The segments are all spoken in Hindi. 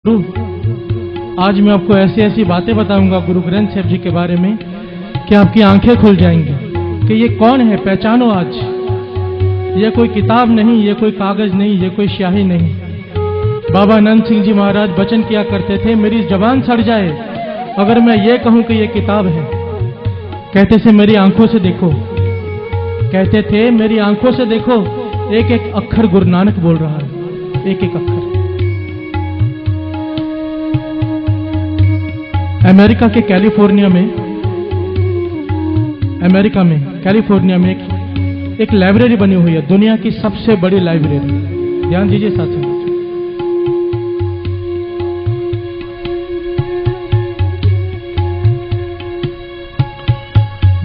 आज मैं आपको ऐसी ऐसी बातें बताऊंगा गुरु ग्रंथ साहिब जी के बारे में कि आपकी आंखें खुल जाएंगी कि ये कौन है, पहचानो आज। ये कोई किताब नहीं, ये कोई कागज नहीं, ये कोई स्याही नहीं। बाबा आनंद सिंह जी महाराज वचन किया करते थे, मेरी जबान सड़ जाए अगर मैं ये कहूं कि ये किताब है। कहते थे मेरी आंखों से देखो, कहते थे मेरी आंखों से देखो, एक एक अक्षर गुरु नानक बोल रहा है, एक एक अक्षर। अमेरिका के कैलिफोर्निया में एक लाइब्रेरी बनी हुई है, दुनिया की सबसे बड़ी लाइब्रेरी। ध्यान दीजिए साथियों,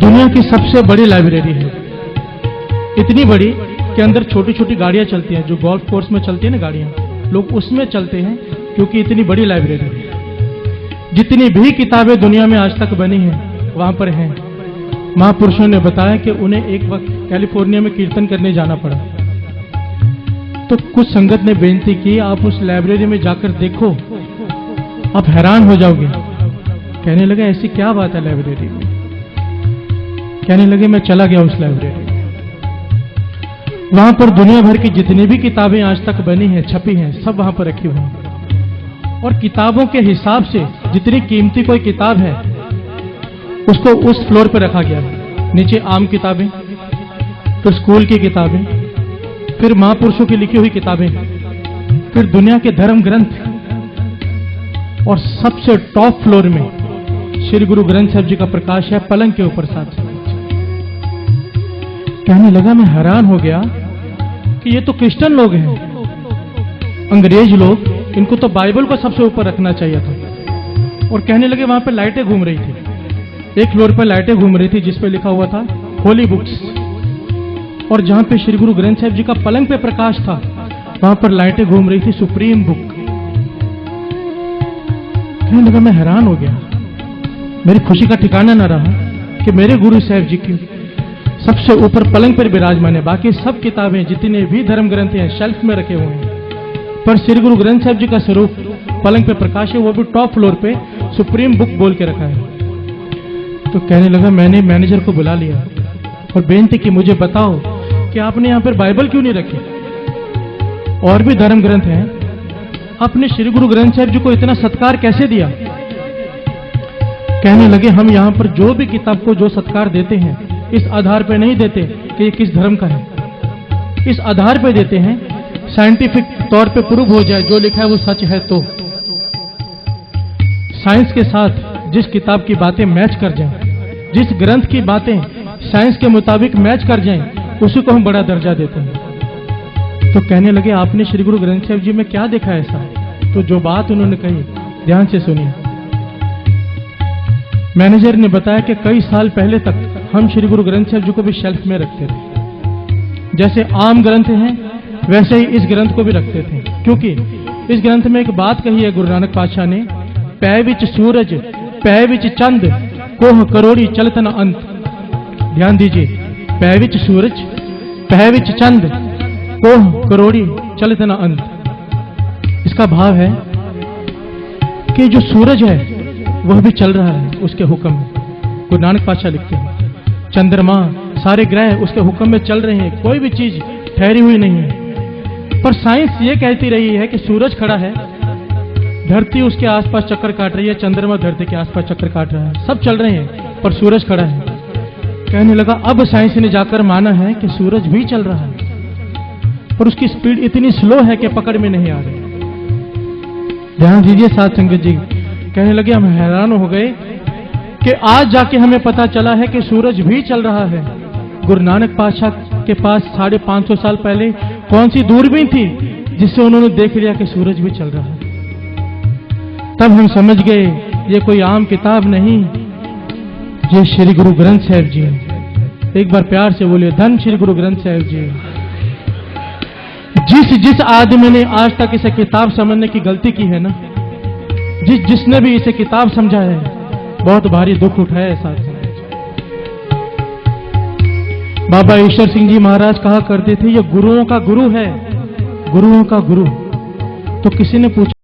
दुनिया की सबसे बड़ी लाइब्रेरी है। इतनी बड़ी कि अंदर छोटी छोटी गाड़ियां चलती हैं, जो गोल्फ कोर्स में चलती है ना गाड़ियां, लोग उसमें चलते हैं क्योंकि इतनी बड़ी लाइब्रेरी है। जितनी भी किताबें दुनिया में आज तक बनी हैं वहां पर हैं। महापुरुषों ने बताया कि उन्हें एक वक्त कैलिफोर्निया में कीर्तन करने जाना पड़ा, तो कुछ संगत ने बेनती की आप उस लाइब्रेरी में जाकर देखो, आप हैरान हो जाओगे। कहने लगे ऐसी क्या बात है लाइब्रेरी में। कहने लगे मैं चला गया उस लाइब्रेरी में, वहां पर दुनिया भर की जितनी भी किताबें आज तक बनी हैं, छपी हैं, सब वहां पर रखी हुई हैं। और किताबों के हिसाब से जितनी कीमती कोई किताब है उसको उस फ्लोर पर रखा गया है। नीचे आम किताबें, फिर स्कूल की किताबें, फिर महापुरुषों की लिखी हुई किताबें, फिर दुनिया के धर्म ग्रंथ, और सबसे टॉप फ्लोर में श्री गुरु ग्रंथ साहिब जी का प्रकाश है पलंग के ऊपर साथ। कहने लगा मैं हैरान हो गया कि ये तो क्रिश्चियन लोग हैं, अंग्रेज लोग, इनको तो बाइबल को सबसे ऊपर रखना चाहिए था। और कहने लगे वहां पर लाइटें घूम रही थी, एक फ्लोर पर लाइटें घूम रही थी जिस पे लिखा हुआ था होली बुक्स, और जहां पे श्री गुरु ग्रंथ साहिब जी का पलंग पे प्रकाश था वहां पर लाइटें घूम रही थी सुप्रीम बुक। कहने लगा मैं हैरान हो गया, मेरी खुशी का ठिकाना न रहा कि मेरे गुरु साहिब जी की सबसे ऊपर पलंग पर विराजमान है। बाकी सब किताबें जितने भी धर्म ग्रंथ हैं शेल्फ में रखे हुए हैं, पर श्री गुरु ग्रंथ साहिब जी का स्वरूप पलंग पे प्रकाश है, वो भी टॉप फ्लोर पे सुप्रीम बुक बोल के रखा है। तो कहने लगा मैंने मैनेजर को बुला लिया और बेनती की मुझे बताओ कि आपने यहां पर बाइबल क्यों नहीं रखी, और भी धर्म ग्रंथ हैं, आपने श्री गुरु ग्रंथ साहिब जी को इतना सत्कार कैसे दिया। कहने लगे हम यहां पर जो भी किताब को जो सत्कार देते हैं इस आधार पर नहीं देते कि ये किस धर्म का है, इस आधार पर देते हैं साइंटिफिक तौर पे प्रूव हो जाए जो लिखा है वो सच है। तो साइंस के साथ जिस किताब की बातें मैच कर जाएं, जिस ग्रंथ की बातें साइंस के मुताबिक मैच कर जाएं, उसी को हम बड़ा दर्जा देते हैं। तो कहने लगे आपने श्री गुरु ग्रंथ साहिब जी में क्या देखा ऐसा। तो जो बात उन्होंने कही ध्यान से सुनिए। मैनेजर ने बताया कि कई साल पहले तक हम श्री गुरु ग्रंथ साहिब जी को भी शेल्फ में रखते थे, जैसे आम ग्रंथ हैं वैसे ही इस ग्रंथ को भी रखते थे, क्योंकि इस ग्रंथ में एक बात कही है गुरु नानक पातशाह ने, पै विच सूरज पै विच चंद कोह करोड़ी चलत न अंत। ध्यान दीजिए, पै विच सूरज पै विच चंद कोह करोड़ी चलत न अंत। इसका भाव है कि जो सूरज है वह भी चल रहा है उसके हुक्म में। गुरु नानक पातशाह लिखते हैं चंद्रमा सारे ग्रह उसके हुक्म में चल रहे हैं, कोई भी चीज ठहरी हुई नहीं है। पर साइंस ये कहती रही है कि सूरज खड़ा है, धरती उसके आसपास चक्कर काट रही है, चंद्रमा धरती के आसपास चक्कर काट रहा है, सब चल रहे हैं पर सूरज खड़ा है। कहने लगा अब साइंस ने जाकर माना है कि सूरज भी चल रहा है, पर उसकी स्पीड इतनी स्लो है कि पकड़ में नहीं आ रही। ध्यान दीजिए साथ संगत जी। कहने लगे हम हैरान हो गए कि आज जाके हमें पता चला है कि सूरज भी चल रहा है। गुरु नानक पातशाह के पास 550 साल पहले कौन सी दूरबीन थी जिससे उन्होंने देख लिया कि सूरज भी चल रहा है। तब हम समझ गए ये कोई आम किताब नहीं, ये श्री गुरु ग्रंथ साहिब जी हैं। एक बार प्यार से बोलिए धन श्री गुरु ग्रंथ साहिब जी। जिस आदमी ने आज तक इसे किताब समझने की गलती की है ना, जिसने भी इसे किताब समझा है बहुत भारी दुख उठाया है साथ। बाबा ईश्वर सिंह जी महाराज कहा करते थे ये गुरुओं का गुरु है, गुरुओं का गुरु। तो किसी ने पूछा